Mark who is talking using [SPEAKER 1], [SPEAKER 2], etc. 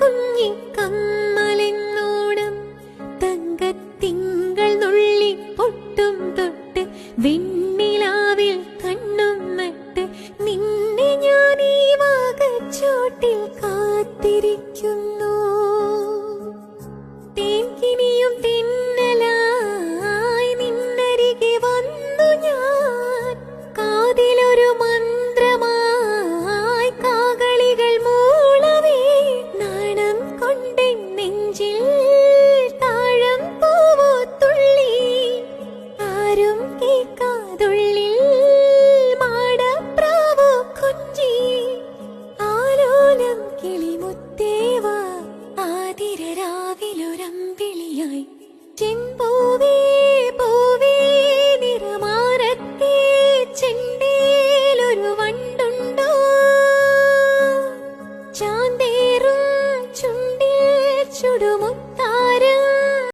[SPEAKER 1] കുഞ്ഞിക്കമ്മലെന്നോണം തങ്കത്തിങ്കൾ നുള്ളി പൊട്ടും തൊട്ട് വെണ്ണിലാവിൽ കണ്ണും നട്ട് നിന്നെ ഞാൻ ഈ വാകച്ചോട്ടിൽ കാത്തിരിക്കുന്നു. തേൻകിനിയും തിന്നലായി നിന്നരികെ വന്നു ഞാൻ, കാതിലൊരു മന്ത്രമായി കാകളികൾ മൂളവേ, നാണം കൊണ്ടെൻ നെഞ്ചിൽ താഴം പൂവോ തുള്ളി, ആരും കേൾക്കാതുള്ളിൽ